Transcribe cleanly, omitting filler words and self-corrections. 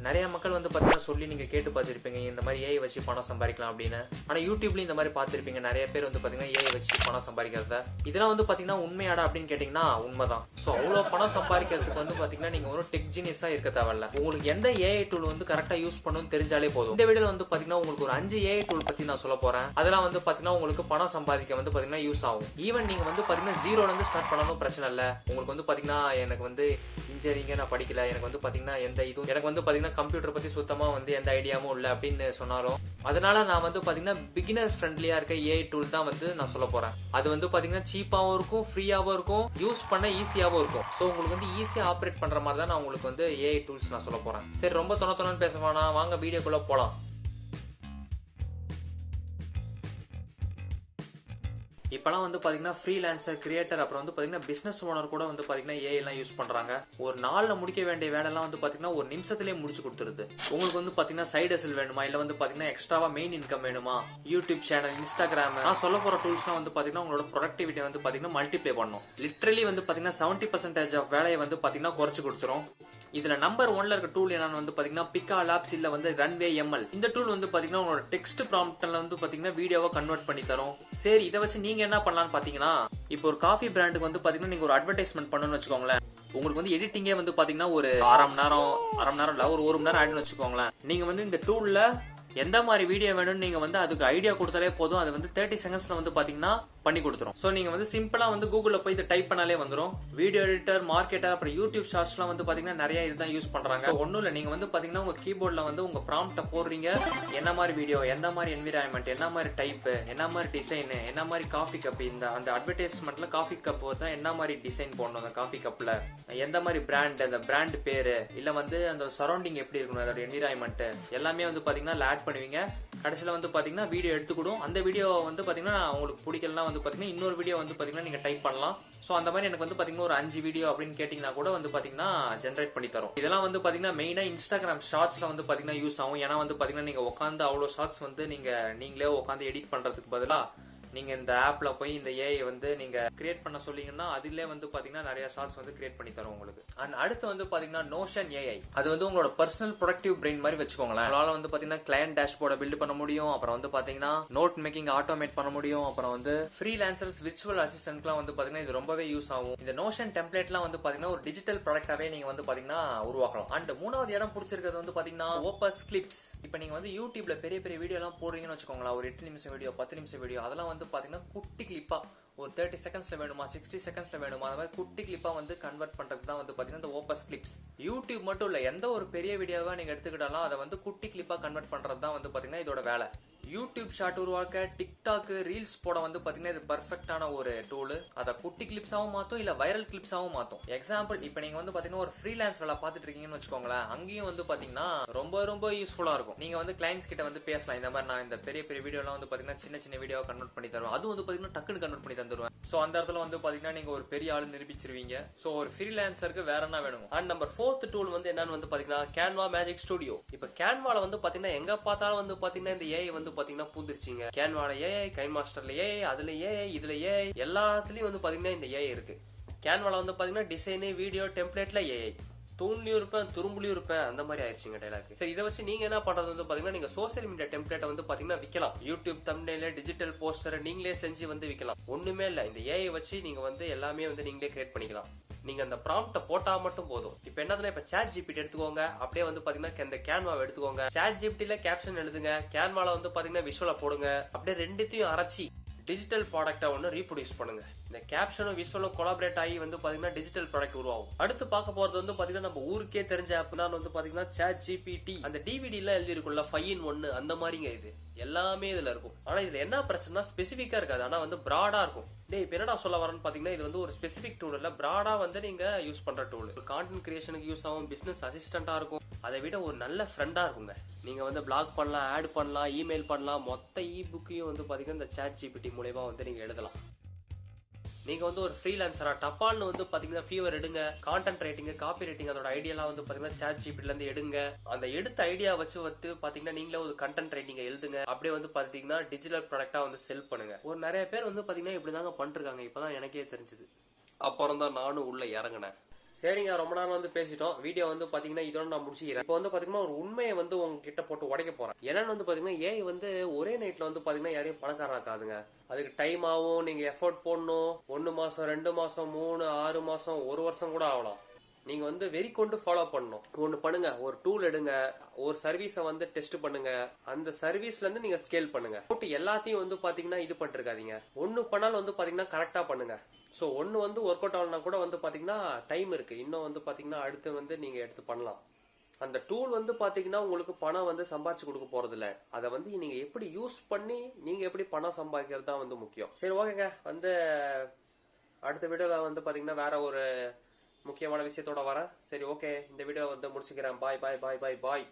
நிறைய மக்கள் வந்து பார்த்தீங்கன்னா சொல்லி நீங்கள் கேட்டு பார்த்துருப்பீங்க இந்த மாதிரி ஏஐ வச்சு பணம் சம்பாதிக்கலாம் அப்படின்னு. ஆனால் யூடியூப்லேயும் இந்த மாதிரி பார்த்துருப்பீங்க நிறைய பேர் வந்து பார்த்தீங்கன்னா ஏஐ வச்சு பணம் சம்பாதிக்கிறத. இதெல்லாம் வந்து பார்த்தீங்கன்னா உண்மையாடா அப்படின்னு கேட்டிங்கன்னா உண்மைதான். ஸோ அவ்வளோ பணம் சம்பாதிக்கிறதுக்கு வந்து பார்த்தீங்கன்னா நீங்கள் ஒரு டெக் ஜீனியஸாக இருக்க தேவையில்ல. உங்களுக்கு எந்த ஏஐ டூல் வந்து கரெக்டாக யூஸ் பண்ணணும்னு தெரிஞ்சாலே போதும். இந்த வீடியோவில் வந்து பார்த்தீங்கன்னா உங்களுக்கு ஒரு 5 ஏஐ டூல் பற்றி நான் சொல்ல போகிறேன். அதெல்லாம் வந்து பார்த்தீங்கன்னா உங்களுக்கு பணம் சம்பாதிக்க வந்து பார்த்தீங்கன்னா யூஸ் ஆகும். ஈவன் நீங்கள் வந்து பார்த்தீங்கன்னா ஜீரோலேருந்து ஸ்டார்ட் பண்ணாலும் பிரச்சனை இல்லை. உங்களுக்கு வந்து பார்த்தீங்கன்னா எனக்கு வந்து இன்ஜினியரிங்க நான் படிக்கல, எனக்கு வந்து பார்த்தீங்கன்னா எந்த இதுவும் எனக்கு வந்து பார்த்தீங்கன்னா கம்ப்யூட்டர் பற்றி சுத்தமாக வந்து எந்த ஐடியாவும் இல்லை அப்படின்னு சொன்னாலும், அதனால நான் வந்து பார்த்தீங்கன்னா பிகினர் ஃப்ரெண்ட்லியாக இருக்க ஏஐ டூல் தான் வந்து நான் சொல்ல போகிறேன். அது வந்து பார்த்தீங்கன்னா சீப்பாகவும் இருக்கும், ஃப்ரீயாகவும் இருக்கும், யூஸ் பண்ண ஈஸியாகவும் இருக்கும். ஸோ உங்களுக்கு வந்து ஈஸியாக ஆப்ரேட் பண்ணுற மாதிரி தான் நான் உங்களுக்கு வந்து ஏஐ டூல்ஸ் நான் சொல்ல போகிறேன். சரி, ரொம்ப தொண பேச வேணாம், வாங்க வீடியோக்குள்ளே போகலாம். இப்போலாம் வந்து பார்த்தீங்கன்னா ஃப்ரீலான்சர், கிரியேட்டர், அப்புறம் வந்து பார்த்தீங்கன்னா பிஸ்னஸ் ஓனர் கூட வந்து பார்த்தீங்கன்னா ஏஐலாம் யூஸ் பண்ணுறாங்க. ஒரு நாளில் முடிக்க வேண்டிய வேலைலாம் வந்து பார்த்தீங்கன்னா ஒரு நிமிஷத்துலேயே முடிச்சு கொடுத்துருது. உங்களுக்கு வந்து பார்த்தீங்கன்னா சைடு ஹசில் வேணுமா, இல்லை வந்து பார்த்தீங்கன்னா எக்ஸ்ட்ராவாக மெயின் இன்கம் வேணுமா, யூடியூப் சேனல், இன்ஸ்டாகிராம், நான் சொல்ல போகிற டூல்ஸ்லாம் வந்து பார்த்தீங்கன்னா உங்களோட ப்ரொடக்டிவிட்டி வந்து பார்த்தீங்கன்னா மல்டிப்ளை பண்ணும். லிட்ரலி வந்து பார்த்தீங்கன்னா 70% ஆஃப் வேலையை வந்து பார்த்தீங்கன்னா குறைச்சி கொடுத்துரும். இதுல நம்பர் 1ல இருக்க டூல் என்னன்னு வந்து பாத்தீங்கன்னா பிக்கா லேப்ஸ், இல்ல வந்து ரன்வே எம்எல். இந்த டூல் வந்து பாத்தீங்கன்னா உங்களோட டெக்ஸ்ட் ப்ராம்ப்ட்ல வந்து பாத்தீங்கன்னா வீடியோவை கன்வெர்ட் பண்ணி தரும். சரி, இதை வச்சு நீங்க என்ன பண்ணலாம்னு பாத்தீங்கன்னா, இப்போ ஒரு காஃபி பிராண்டுக்கு வந்து பாத்தீங்கன்னா நீங்க ஒரு அட்வர்டைஸ்மெண்ட் பண்ணணும்னு வச்சுக்கோங்களேன். உங்களுக்கு வந்து எடிட்டிங்கே வந்து பாத்தீங்கன்னா ஒரு அரை மணி நேரம் இல்ல ஒரு 1 மணி நேரம் ஆயிடும்னு வச்சுக்கோங்களேன். நீங்க வந்து இந்த டூல்ல எந்த மாதிரி வீடியோ வேணும்னு நீங்க வந்து அதுக்கு ஐடியா கொடுத்தாலே போதும். அது வந்து 30 செகண்ட்ஸ்ல வந்து பாத்தீங்கன்னா பண்ணி கொடுத்துரும். ஸோ நீங்க வந்து சிம்பிளா வந்து கூகுள்ல போய் இதை டைப் பண்ணாலே வந்துடும். வீடியோ எடிட்டர், மார்க்கெட்டர், அப்புறம் யூடியூப் ஷார்ட்ஸ்லாம் வந்து பாத்தீங்கன்னா நிறைய இதுதான் யூஸ் பண்றாங்க. ஒன்னும் இல்லை, நீங்க வந்து பாத்தீங்கன்னா உங்க கீபோர்ட்ல வந்து உங்க ப்ராம்ப்ட போடுறீங்க, என்ன மாதிரி வீடியோ, எந்த மாதிரி என்விரான்மெண்ட், என்ன மாதிரி டைப், என்ன மாதிரி டிசைன், என்ன மாதிரி காஃபி கப், இந்த அந்த அட்வர்டைஸ்மெண்ட்ல காஃபி கப் தான் என்ன மாதிரி டிசைன் போடணும், அந்த காஃபி கப்ல எந்த மாதிரி பிராண்ட், அந்த பிராண்ட் பேரு, இல்ல வந்து அந்த சரௌண்டிங் எப்படி இருக்கணும், அதோட என்விரான்மெண்ட் எல்லாமே வந்து பாத்தீங்கன்னா ஆட் பண்ணுவீங்க. கடைசியில் வந்து பார்த்தீங்கன்னா வீடியோ எடுத்துக்கூடும். அந்த வீடியோ வந்து பார்த்தீங்கன்னா உங்களுக்கு பிடிக்கலனா வந்து பார்த்தீங்கன்னா இன்னொரு வீடியோ வந்து பார்த்தீங்கன்னா நீங்கள் டைப் பண்ணலாம். ஸோ அந்த மாதிரி எனக்கு வந்து பார்த்தீங்கன்னா ஒரு 5 வீடியோ அப்படின்னு கேட்டிங்கன்னா கூட வந்து பார்த்தீங்கன்னா ஜென்ரேட் பண்ணி தரும். இதெல்லாம் வந்து பார்த்தீங்கன்னா மெயினாக இன்ஸ்டாகிராம் ஷார்ட்ஸில் வந்து பார்த்தீங்கன்னா யூஸ் ஆகும். ஏன்னா வந்து பார்த்தீங்கன்னா நீங்கள் உட்காந்து அவ்வளோ ஷார்ட்ஸ் வந்து நீங்களே உட்காந்து எடிட் பண்ணுறதுக்கு பதிலாக நீங்க இந்த ஆப்ல போய் இந்த ஏஐ வந்து நீங்க கிரியேட் பண்ண சொல்லிங்கன்னா அதிலே வந்து பாத்தீங்கன்னா நிறைய ஷார்ட்ஸ் வந்து கிரியேட் பண்ணி தரும் உங்களுக்கு. அண்ட் அடுத்து வந்து பாத்தீங்கன்னா நோஷன் ஏஐ. அது வந்து உங்களோட பர்சனல் ப்ரொடக்டிவ் பிரெயின் மாதிரி வச்சுக்கோங்களேன். அதனால வந்து பாத்தீங்கன்னா கிளையண்ட் டேஷ்போர்டை பில்ட் பண்ண முடியும், அப்புறம் வந்து பாத்தீங்கன்னா நோட் மேக்கிங் ஆட்டோமேட் பண்ண முடியும், அப்புறம் வந்து ஃப்ரீலான்சர்ஸ், விர்ச்சுவல் அசிஸ்டன்ட்லாம் வந்து பாத்தீங்கன்னா இது ரொம்பவே யூஸ் ஆகும். இந்த நோஷன் டெம்ப்ளேட்லாம் வந்து பாத்தீங்கன்னா ஒரு டிஜிட்டல் ப்ராடக்டாவே நீங்க வந்து பாத்தீங்கன்னா உருவாக்கலாம். அண்ட் 3வது இடம் பிடிச்சிருக்கிறது வந்து பாத்தீங்கன்னா ஓப்பஸ் கிளிப்ஸ். இப்போ நீங்க வந்து யூடியூப்ல பெரிய பெரிய வீடியோ எல்லாம் போடுறீங்கன்னு வச்சுக்கோங்களேன், ஒரு 8 நிமிஷம் வீடியோ, 10 நிமிஷம் வீடியோ, அதெல்லாம் வந்து பாத்தீங்கன்னா குட்டி கிளிப்பா ஒரு 30 செகண்ட்ஸ்ல வேணுமா, 60 செகண்ட்ஸ்ல வேணுமா, அந்த மாதிரி குட்டி கிளிப்பா வந்து கன்வெர்ட் பண்றதுக்கு தான் வந்து பாத்தீங்கன்னா இந்த ஓப்பஸ் கிளிப்ஸ். யூடியூப் மட்டும் இல்ல, எந்த ஒரு பெரிய வீடியோவா நீங்க எடுத்துக்கிட்டாலும் அதை வந்து குட்டி கிளிப்பா கன்வெர்ட் பண்றது தான் வந்து பாத்தீங்கன்னா இதோட வேலை. யூடியூப் ஷார்ட் உருவாக்க, டிக்டாக் ரீல்ஸ் போட வந்து பாத்தீங்கன்னா இது பர்ஃபெக்டான ஒரு டூல். அதை குட்டி கிளிப்ஸாவும் மாத்தும், இல்ல வைரல் கிளிப்ஸாவும் மாத்தும். எக்ஸாம்பிள், இப்போ நீங்க வந்து பாத்தீங்கன்னா ஒரு ஃப்ரீலான்ஸ் வேலை பார்த்துட்டு இருக்கீங்கன்னு வச்சுக்கோங்களேன், அங்கேயும் வந்து பாத்தீங்கன்னா ரொம்ப யூஸ்ஃபுல்லா இருக்கும். நீங்க வந்து கிளைண்ட்ஸ் கிட்ட வந்து பேசலாம், இந்த மாதிரி நான் இந்த பெரிய பெரிய வீடியோ எல்லாம் வந்து பாத்தீங்கன்னா சின்ன வீடியோ கன்வெர்ட் பண்ணி தருவேன், அதுவும் வந்து பாத்தீங்கன்னா டக்குன்னு கன்வெர்ட் பண்ணி தந்துருவேன். சோ அந்த இடத்துல வந்து பாத்தீங்கன்னா நீங்க ஒரு பெரிய ஆளு நிரூபிச்சிருவீங்க. சோ ஒரு ஃப்ரீலான்சருக்கு வேற என்ன வேணும். அண்ட் நம்பர் 4th டூல் வந்து என்னன்னு வந்து பாத்தீங்கன்னா கேன்வா மேஜிக் ஸ்டுடியோ. இப்ப கேன்வால வந்து பாத்தீங்கன்னா எங்க பார்த்தாலும் வந்து பாத்தீங்கன்னா இந்த ஏஐ வந்து பாத்தீங்கன்னா பூந்துருச்சுங்க. கேன்வால ஏஐ, கைமாஸ்டர்ல ஏஐ, அதுல ஏஐ, இதுல ஏஐ, எல்லாத்துலயும் வந்து பாத்தீங்கன்னா இந்த ஏஐ இருக்கு. கேன்வால வந்து பாத்தீங்கன்னா டிசைன், வீடியோ, டெம்ப்ளேட்ல ஏஐ. தூண்லயும் இருப்பேன், துரும்புலயும் இருப்பேன், அந்த மாதிரி ஆயிடுச்சுங்க டைலாக். சரி, இதை வச்சு நீங்க என்ன பண்றது வந்து பாத்தீங்கன்னா நீங்க சோசியல் மீடியா டெம்ப்ளேட்டை வந்து பாத்தீங்கன்னா விற்கலாம். யூடியூப் தம்ப்நெயில், டிஜிட்டல் போஸ்டர் நீங்களே செஞ்சு வந்து விற்கலாம். ஒண்ணுமே இல்ல, இந்த ஏஐ வச்சு நீங்க வந்து எல்லாமே வந்து நீங்களே கிரியேட் பண்ணிக்கலாம். நீங்க அந்த ப்ராம்ப்ட போட்டா மட்டும் போதும். இப்ப என்னதுன்னா, இப்ப சாட் ஜிபிடி எடுத்துக்கோங்க, அப்படியே வந்து பாத்தீங்கன்னா இந்த கேன்வாவை எடுத்துக்கோங்க. சாட் ஜிபிடில கேப்ஷன் எழுதுங்க, கேன்வால வந்து பாத்தீங்கன்னா விஷுவலா போடுங்க. அப்படியே ரெண்டுத்தையும் அரைச்சி டிஜிட்டல் ப்ராடக்டா ஒன்று ரீப்ரொடியூஸ் பண்ணுங்க. இந்த கேப்ஷனும் விஷுவலும் கொலாபரேட் ஆகி வந்து பாத்தீங்கன்னா டிஜிட்டல் ப்ராடக்ட் உருவாகும். அடுத்து பார்க்க போறது வந்து பாத்தீங்கன்னா நம்ம ஊருக்கே தெரிஞ்ச ஆப் தான் வந்து பாத்தீங்கன்னா சாட் ஜிபிடி. அந்த டிவிடி எல்லாம் எழுதி இருக்குல்ல 5in1 அந்த மாதிரிங்க, இது எல்லாமே இதுல இருக்கும். ஆனா இதுல என்ன பிரச்சனை, ஸ்பெசிபிக்கா இருக்காது, ஆனா வந்து பிராடா இருக்கும். இப்ப என்னடா சொல்ல வரேன்னு பாத்தீங்கன்னா, இது வந்து ஒரு ஸ்பெசிபிக் டூல் இல்ல, பிராடா வந்து நீங்க யூஸ் பண்ற டூல். கான்டென்ட் கிரியேஷனுக்கு யூஸ் ஆகும், பிசினஸ் அசிஸ்டண்டா இருக்கும், அதை விட ஒரு நல்ல ஃப்ரெண்டா இருக்குங்க. நீங்க வந்து பிளாக் பண்ணலாம், ஆட் பண்ணலாம், இமெயில் பண்ணலாம், மொத்த இபுக்கையும் வந்து பாத்தீங்கன்னா இந்த சாட் ஜிபிடி மூலமா வந்து நீங்க எழுதலாம். நீங்க வந்து ஒரு ஃப்ரீலான்சரா டப்பால்னு வந்து பாத்தீங்கன்னா ஃபீவர் எடுங்க, கான்டென்ட் ரைட்டிங், காப்பி ரைட்டிங், அதோட ஐடியாலாம் வந்து பாத்தீங்கன்னா சாட் ஜிபிடில இருந்து எடுங்க. அந்த எடுத்த ஐடியா வச்சு வந்து பாத்தீங்கன்னா நீங்களே ஒரு கண்டென்ட் ரைட்டிங் எழுதுங்க. அப்படியே வந்து பாத்தீங்கன்னா டிஜிட்டல் ப்ராடக்டா வந்து செல் பண்ணுங்க. ஒரு நிறைய பேர் வந்து பாத்தீங்கன்னா இப்படிதாங்க பண்ணிருக்காங்க. இப்பதான் எனக்கே தெரிஞ்சது. அப்புறம் தான் நானும் உள்ள இறங்கினேன். சரிங்க, ரொம்ப நேரம் வந்து பேசிட்டோம். வீடியோ வந்து பாத்தீங்கன்னா இதோட நான் முடிச்சுக்கிறேன். இப்போ வந்து பாத்தீங்கன்னா ஒரு உண்மையை வந்து உங்ககிட்ட போட்டு உடைக்க போறேன். என்னன்னு வந்து பாத்தீங்கன்னா ஏஐ வந்து ஒரே நைட்ல வந்து பாத்தீங்கன்னா யாரையும் பணக்காரனாக்காதுங்க. அதுக்கு டைம் ஆகும், நீங்க எஃபோர்ட் போடணும். 1 மாசம், 2 மாசம், 3, 6 மாசம், 1 வருஷம் கூட ஆகலாம். நீங்க வந்து வெறி கொண்டு ஃபாலோ பண்ணணும். ஒண்ணு பண்ணுங்க, ஒரு டூல் எடுங்க, ஒரு சர்வீஸை வந்து டெஸ்ட் பண்ணுங்க, அந்த சர்வீஸ்ல இருந்து நீங்க ஸ்கேல் பண்ணுங்க. போட்டு எல்லாத்தையும் வந்து பாத்தீங்கன்னா இது பண்ணிருக்காதீங்க. ஒண்ணு பண்ணாலும் வந்து பாத்தீங்கன்னா கரெக்டா பண்ணுங்க. சோ ஒண்ணு வந்து ஒர்க் அவுட் ஆகலனா கூட வந்து பாத்தீங்கன்னா டைம் இருக்கு. இன்னும் வந்து பாத்தீங்கன்னா அடுத்து வந்து நீங்க எடுத்து பண்ணலாம். அந்த டூல் வந்து பாத்தீங்கன்னா உங்களுக்கு பணம் வந்து சம்பாதிச்சு கொடுக்க போறது இல்ல. அதை வந்து நீங்க எப்படி யூஸ் பண்ணி நீங்க எப்படி பணம் சம்பாதிக்கிறது தான் வந்து முக்கியம். சரி, ஓகேங்க. வந்து அடுத்த வீடியோல வந்து பாத்தீங்கன்னா வேற ஒரு முக்கியமான விஷயத்தோட வரேன். சரி, ஓகே, இந்த வீடியோ வந்து முடிச்சுக்கிறேன். பாய் பாய் பாய் பாய் பாய்.